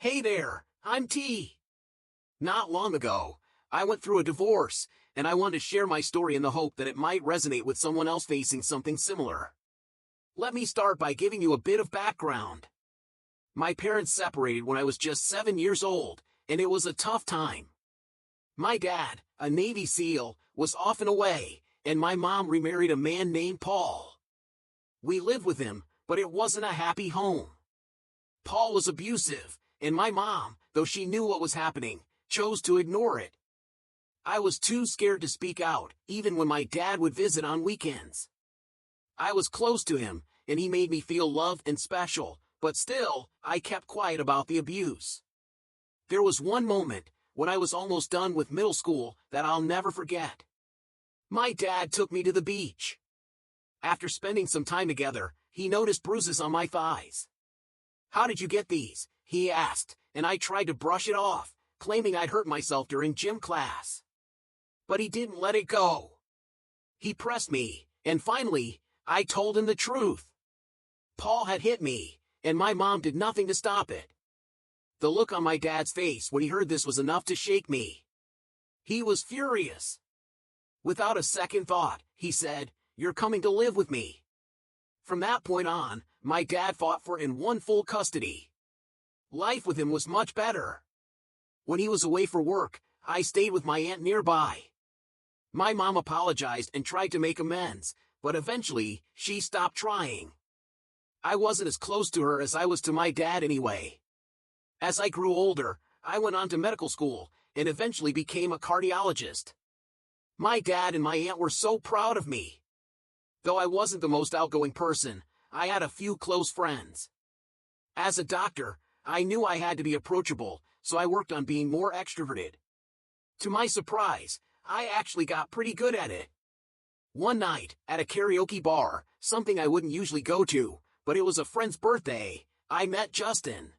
Hey there, I'm T. Not long ago, I went through a divorce, and I wanted to share my story in the hope that it might resonate with someone else facing something similar. Let me start by giving you a bit of background. My parents separated when I was just 7 years old, and it was a tough time. My dad, a Navy SEAL, was often away, and my mom remarried a man named Paul. We lived with him, but it wasn't a happy home. Paul was abusive, and my mom, though she knew what was happening, chose to ignore it. I was too scared to speak out, even when my dad would visit on weekends. I was close to him, and he made me feel loved and special, but still, I kept quiet about the abuse. There was one moment, when I was almost done with middle school, that I'll never forget. My dad took me to the beach. After spending some time together, he noticed bruises on my thighs. "How did you get these?" he asked, and I tried to brush it off, claiming I'd hurt myself during gym class. But he didn't let it go. He pressed me, and finally, I told him the truth. Paul had hit me, and my mom did nothing to stop it. The look on my dad's face when he heard this was enough to shake me. He was furious. Without a second thought, he said, "You're coming to live with me." From that point on, my dad fought for and won full custody. Life with him was much better. When he was away for work, I stayed with my aunt nearby. My mom apologized and tried to make amends, but eventually, she stopped trying. I wasn't as close to her as I was to my dad anyway. As I grew older, I went on to medical school, and eventually became a cardiologist. My dad and my aunt were so proud of me. Though I wasn't the most outgoing person, I had a few close friends. As a doctor, I knew I had to be approachable, so I worked on being more extroverted. To my surprise, I actually got pretty good at it. One night, at a karaoke bar, something I wouldn't usually go to, but it was a friend's birthday, I met Justin.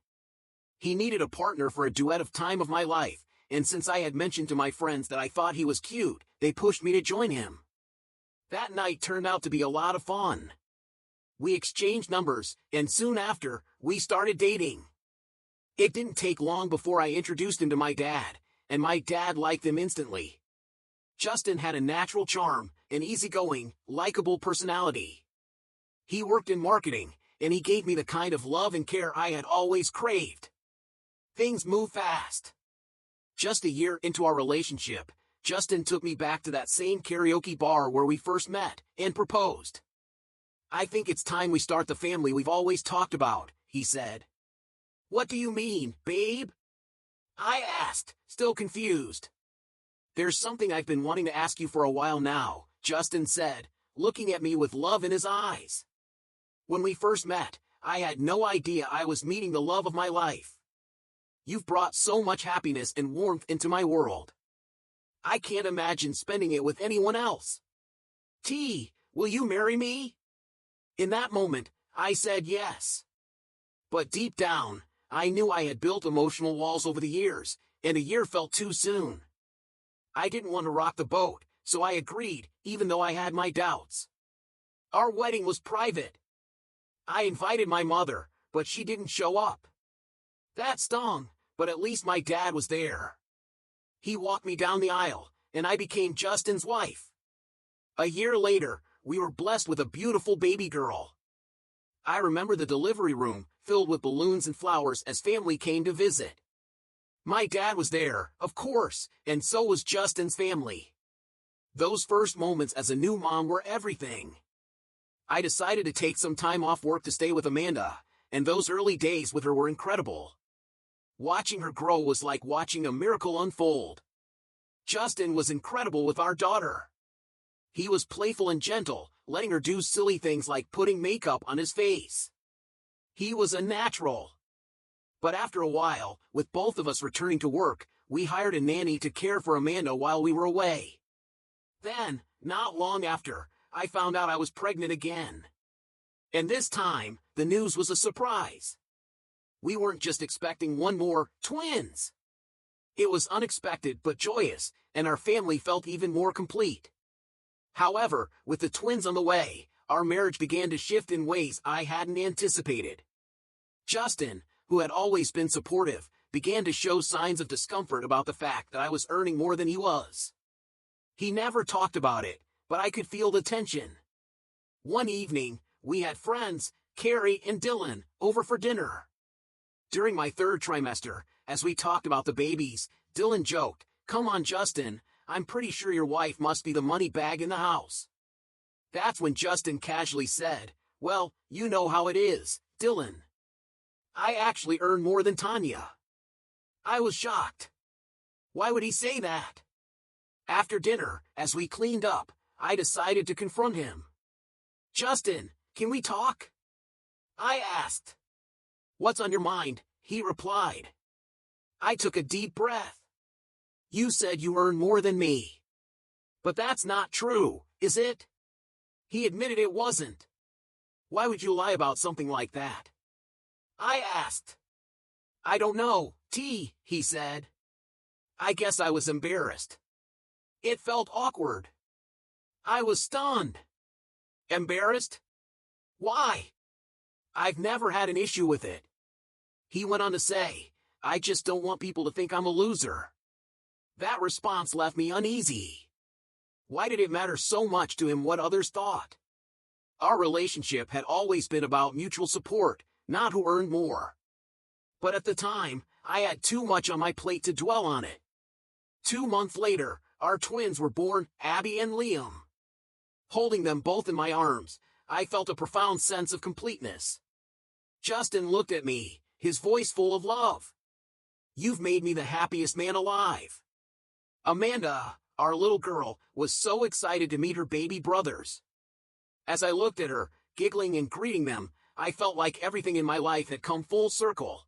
He needed a partner for a duet of Time of My Life, and since I had mentioned to my friends that I thought he was cute, they pushed me to join him. That night turned out to be a lot of fun. We exchanged numbers, and soon after, we started dating. It didn't take long before I introduced him to my dad, and my dad liked him instantly. Justin had a natural charm, an easygoing, likable personality. He worked in marketing, and he gave me the kind of love and care I had always craved. Things moved fast. Just a year into our relationship, Justin took me back to that same karaoke bar where we first met, and proposed. "I think it's time we start the family we've always talked about," he said. "What do you mean, babe?" I asked, still confused. "There's something I've been wanting to ask you for a while now," Justin said, looking at me with love in his eyes. "When we first met, I had no idea I was meeting the love of my life. You've brought so much happiness and warmth into my world. I can't imagine spending it with anyone else. T, will you marry me?" In that moment, I said yes. But deep down, I knew I had built emotional walls over the years, and a year felt too soon. I didn't want to rock the boat, so I agreed, even though I had my doubts. Our wedding was private. I invited my mother, but she didn't show up. That stung, but at least my dad was there. He walked me down the aisle, and I became Justin's wife. A year later, we were blessed with a beautiful baby girl. I remember the delivery room, filled with balloons and flowers as family came to visit. My dad was there, of course, and so was Justin's family. Those first moments as a new mom were everything. I decided to take some time off work to stay with Amanda, and those early days with her were incredible. Watching her grow was like watching a miracle unfold. Justin was incredible with our daughter. He was playful and gentle, letting her do silly things like putting makeup on his face. He was a natural. But after a while, with both of us returning to work, we hired a nanny to care for Amanda while we were away. Then, not long after, I found out I was pregnant again. And this time, the news was a surprise. We weren't just expecting one more, twins. It was unexpected but joyous, and our family felt even more complete. However, with the twins on the way, our marriage began to shift in ways I hadn't anticipated. Justin, who had always been supportive, began to show signs of discomfort about the fact that I was earning more than he was. He never talked about it, but I could feel the tension. One evening, we had friends, Carrie and Dylan, over for dinner. During my third trimester, as we talked about the babies, Dylan joked, "Come on, Justin, I'm pretty sure your wife must be the money bag in the house." That's when Justin casually said, "Well, you know how it is, Dylan. I actually earn more than Tanya." I was shocked. Why would he say that? After dinner, as we cleaned up, I decided to confront him. "Justin, can we talk?" I asked. "What's on your mind?" he replied. I took a deep breath. "You said you earn more than me. But that's not true, is it?" He admitted it wasn't. "Why would you lie about something like that?" I asked. "I don't know, he said. I guess I was embarrassed. It felt awkward. I was stunned. Embarrassed? Why? I've never had an issue with it." He went on to say, "I just don't want people to think I'm a loser." That response left me uneasy. Why did it matter so much to him what others thought? Our relationship had always been about mutual support, not who earned more. But at the time, I had too much on my plate to dwell on it. 2 months later, our twins were born, Abby and Liam. Holding them both in my arms, I felt a profound sense of completeness. Justin looked at me, his voice full of love. "You've made me the happiest man alive." Amanda, our little girl, was so excited to meet her baby brothers. As I looked at her, giggling and greeting them, I felt like everything in my life had come full circle.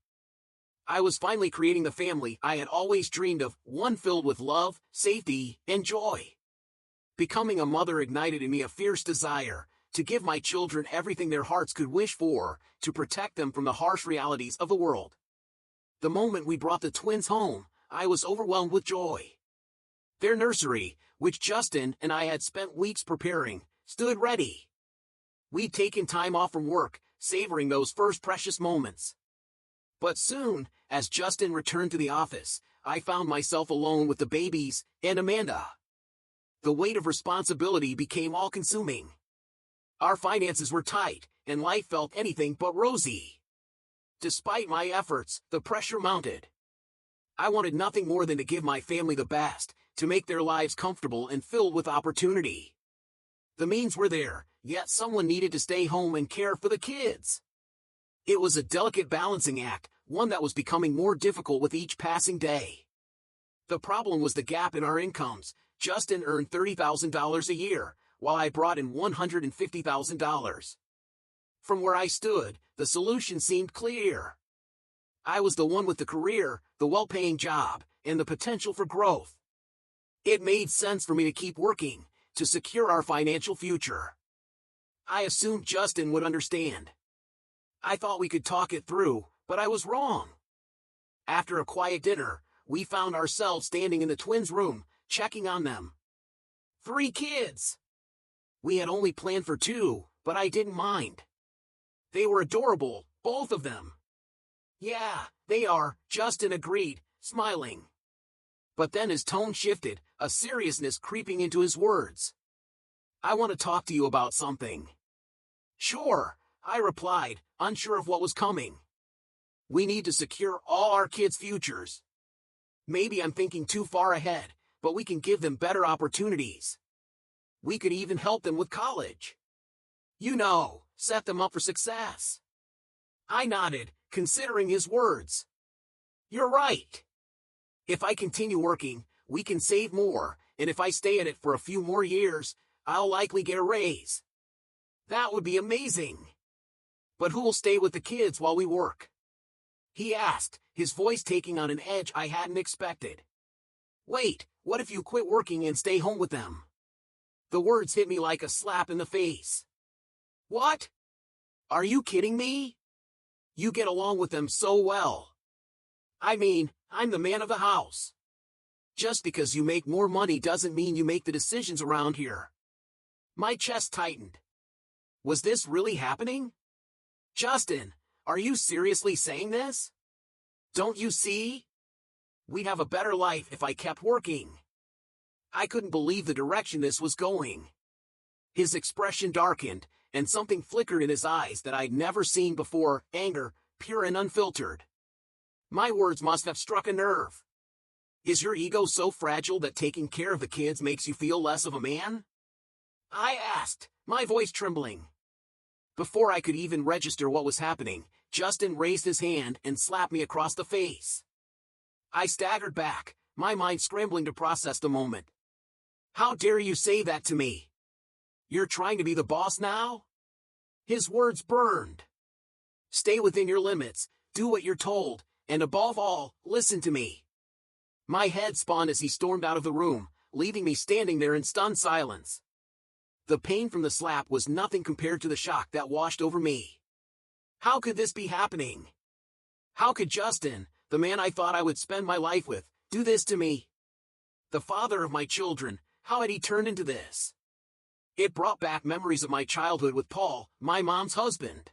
I was finally creating the family I had always dreamed of, one filled with love, safety, and joy. Becoming a mother ignited in me a fierce desire to give my children everything their hearts could wish for, to protect them from the harsh realities of the world. The moment we brought the twins home, I was overwhelmed with joy. Their nursery, which Justin and I had spent weeks preparing, stood ready. We'd taken time off from work, savoring those first precious moments. But soon, as Justin returned to the office, I found myself alone with the babies and Amanda. The weight of responsibility became all-consuming. Our finances were tight, and life felt anything but rosy. Despite my efforts, the pressure mounted. I wanted nothing more than to give my family the best, to make their lives comfortable and filled with opportunity. The means were there, yet someone needed to stay home and care for the kids. It was a delicate balancing act, one that was becoming more difficult with each passing day. The problem was the gap in our incomes. Justin earned $30,000 a year, while I brought in $150,000. From where I stood, the solution seemed clear. I was the one with the career, the well-paying job, and the potential for growth. It made sense for me to keep working, to secure our financial future. I assumed Justin would understand. I thought we could talk it through, but I was wrong. After a quiet dinner, we found ourselves standing in the twins' room, checking on them. 3 kids! We had only planned for 2, but I didn't mind. They were adorable, both of them. "Yeah, they are," Justin agreed, smiling. But then his tone shifted, a seriousness creeping into his words. "I want to talk to you about something." "Sure," I replied, unsure of what was coming. "We need to secure all our kids' futures. Maybe I'm thinking too far ahead, but we can give them better opportunities. We could even help them with college. You know, set them up for success." I nodded, considering his words. "You're right. If I continue working, we can save more, and if I stay at it for a few more years, I'll likely get a raise. That would be amazing. But who'll stay with the kids while we work?" he asked, his voice taking on an edge I hadn't expected. "Wait, what if you quit working and stay home with them?" The words hit me like a slap in the face. "What? Are you kidding me? You get along with them so well. I mean, I'm the man of the house. Just because you make more money doesn't mean you make the decisions around here." My chest tightened. Was this really happening? "Justin, Are you seriously saying this? Don't you see? We'd have a better life if I kept working. I couldn't believe the direction this was going. His expression darkened, and something flickered in his eyes that I'd never seen before, anger, pure and unfiltered. My words must have struck a nerve. Is your ego so fragile that taking care of the kids makes you feel less of a man? I asked, my voice trembling. Before I could even register what was happening, Justin raised his hand and slapped me across the face. I staggered back, my mind scrambling to process the moment. How dare you say that to me? You're trying to be the boss now? His words burned. Stay within your limits, do what you're told, and above all, listen to me. My head spun as he stormed out of the room, leaving me standing there in stunned silence. The pain from the slap was nothing compared to the shock that washed over me. How could this be happening? How could Justin, the man I thought I would spend my life with, do this to me? The father of my children, how had he turned into this? It brought back memories of my childhood with Paul, my mom's husband.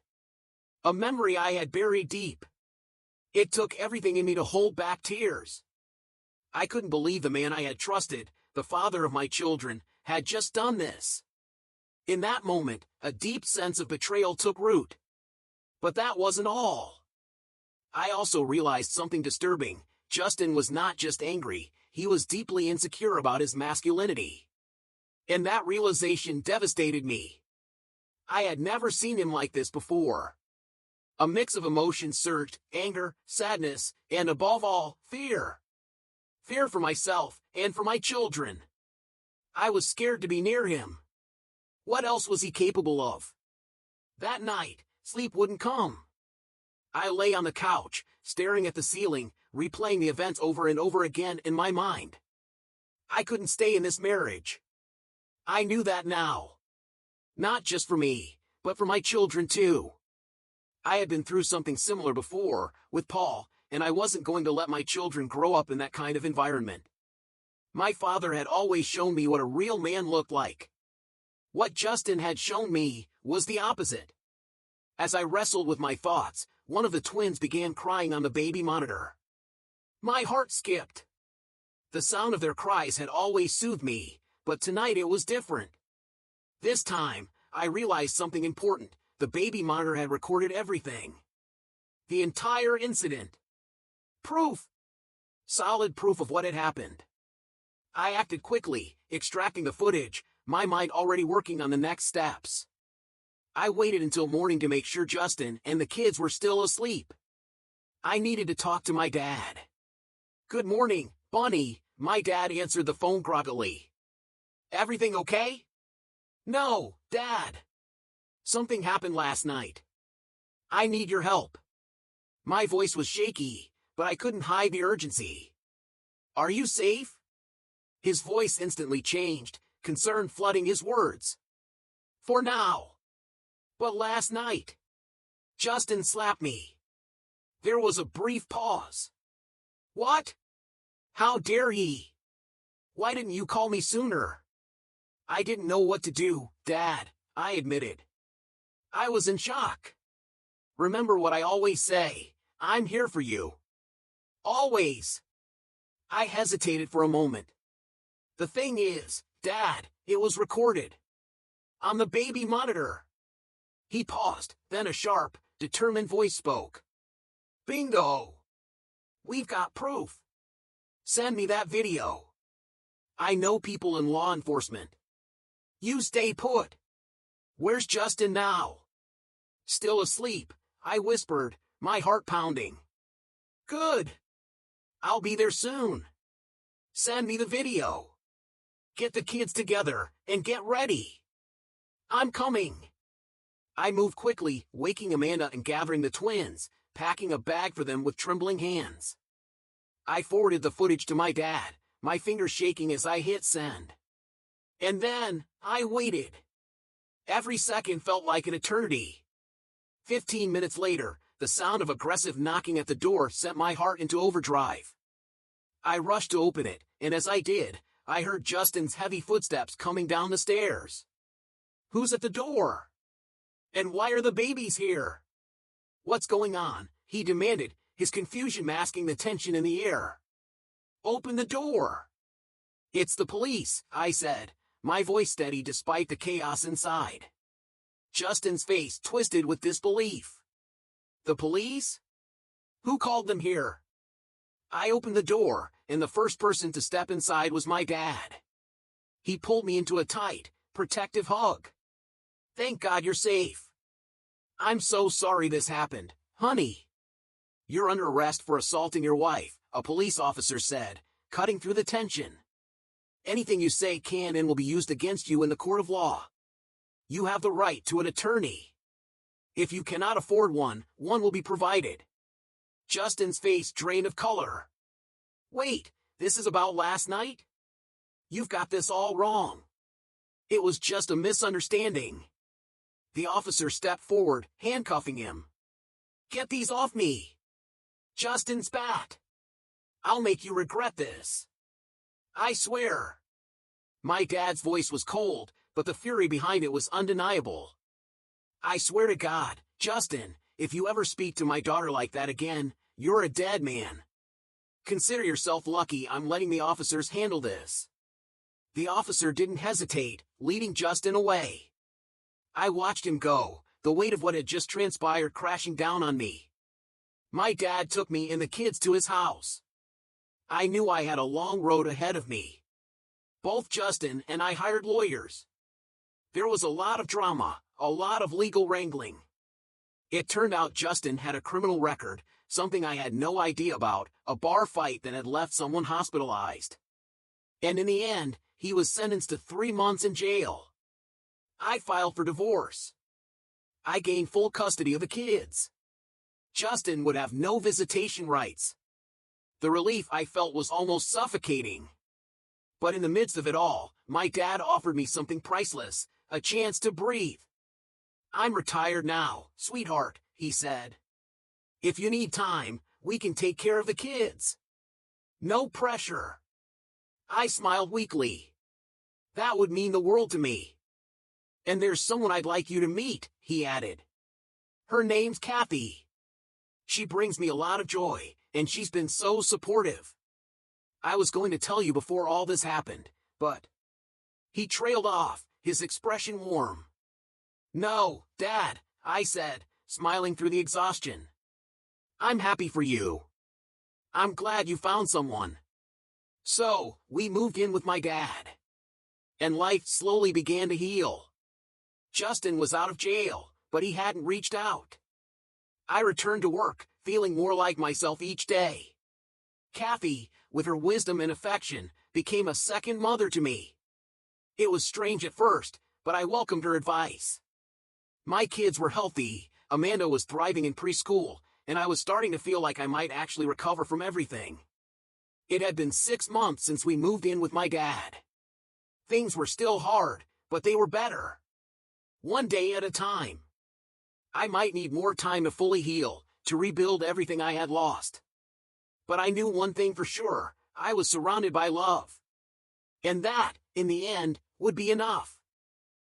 A memory I had buried deep. It took everything in me to hold back tears. I couldn't believe the man I had trusted, the father of my children, had just done this. In that moment, a deep sense of betrayal took root. But that wasn't all. I also realized something disturbing. Justin was not just angry, he was deeply insecure about his masculinity. And that realization devastated me. I had never seen him like this before. A mix of emotions surged, anger, sadness, and above all, fear. Fear for myself, and for my children. I was scared to be near him. What else was he capable of? That night, sleep wouldn't come. I lay on the couch, staring at the ceiling, replaying the events over and over again in my mind. I couldn't stay in this marriage. I knew that now. Not just for me, but for my children too. I had been through something similar before, with Paul, and I wasn't going to let my children grow up in that kind of environment. My father had always shown me what a real man looked like. What Justin had shown me was the opposite. As I wrestled with my thoughts, one of the twins began crying on the baby monitor. My heart skipped. The sound of their cries had always soothed me, but tonight it was different. This time, I realized something important. The baby monitor had recorded everything. The entire incident. Proof. Solid proof of what had happened. I acted quickly, extracting the footage, my mind already working on the next steps. I waited until morning to make sure Justin and the kids were still asleep. I needed to talk to my dad. Good morning, Bunny, my dad answered the phone groggily. Everything okay? No, Dad. Something happened last night. I need your help. My voice was shaky, but I couldn't hide the urgency. Are you safe? His voice instantly changed, concern flooding his words. For now. But last night, Justin slapped me. There was a brief pause. What? How dare he? Why didn't you call me sooner? I didn't know what to do, Dad, I admitted. I was in shock. Remember what I always say, I'm here for you. Always. I hesitated for a moment. The thing is, Dad, it was recorded. On the baby monitor. He paused, then a sharp, determined voice spoke. Bingo! We've got proof. Send me that video. I know people in law enforcement. You stay put. Where's Justin now? Still asleep, I whispered, my heart pounding. Good. I'll be there soon. Send me the video. Get the kids together, and get ready. I'm coming. I moved quickly, waking Amanda and gathering the twins, packing a bag for them with trembling hands. I forwarded the footage to my dad, my fingers shaking as I hit send. And then, I waited. Every second felt like an eternity. 15 minutes later, the sound of aggressive knocking at the door sent my heart into overdrive. I rushed to open it, and as I did, I heard Justin's heavy footsteps coming down the stairs. Who's at the door? And why are the babies here? What's going on? He demanded, his confusion masking the tension in the air. Open the door. It's the police, I said, my voice steady despite the chaos inside. Justin's face twisted with disbelief. The police? Who called them here? I opened the door, and the first person to step inside was my dad. He pulled me into a tight, protective hug. Thank God you're safe. I'm so sorry this happened, honey. You're under arrest for assaulting your wife, a police officer said, cutting through the tension. Anything you say can and will be used against you in the court of law. You have the right to an attorney. If you cannot afford one, one will be provided. Justin's face drained of color. Wait, this is about last night? You've got this all wrong. It was just a misunderstanding. The officer stepped forward, handcuffing him. Get these off me. Justin spat. I'll make you regret this. I swear. My dad's voice was cold, but the fury behind it was undeniable. I swear to God, Justin, if you ever speak to my daughter like that again, you're a dead man. Consider yourself lucky I'm letting the officers handle this. The officer didn't hesitate, leading Justin away. I watched him go, the weight of what had just transpired crashing down on me. My dad took me and the kids to his house. I knew I had a long road ahead of me. Both Justin and I hired lawyers. There was a lot of drama, a lot of legal wrangling. It turned out Justin had a criminal record, something I had no idea about, a bar fight that had left someone hospitalized. And in the end, he was sentenced to 3 months in jail. I filed for divorce. I gained full custody of the kids. Justin would have no visitation rights. The relief I felt was almost suffocating. But in the midst of it all, my dad offered me something priceless, a chance to breathe. I'm retired now, sweetheart, he said. If you need time, we can take care of the kids. No pressure. I smiled weakly. That would mean the world to me. And there's someone I'd like you to meet, he added. Her name's Kathy. She brings me a lot of joy, and she's been so supportive. I was going to tell you before all this happened, but... He trailed off, his expression warm. No, Dad, I said, smiling through the exhaustion. I'm happy for you. I'm glad you found someone. So, we moved in with my dad. And life slowly began to heal. Justin was out of jail, but he hadn't reached out. I returned to work, feeling more like myself each day. Kathy, with her wisdom and affection, became a second mother to me. It was strange at first, but I welcomed her advice. My kids were healthy, Amanda was thriving in preschool, and I was starting to feel like I might actually recover from everything. It had been 6 months since we moved in with my dad. Things were still hard, but they were better. One day at a time. I might need more time to fully heal, to rebuild everything I had lost. But I knew one thing for sure, I was surrounded by love. And that, in the end, would be enough.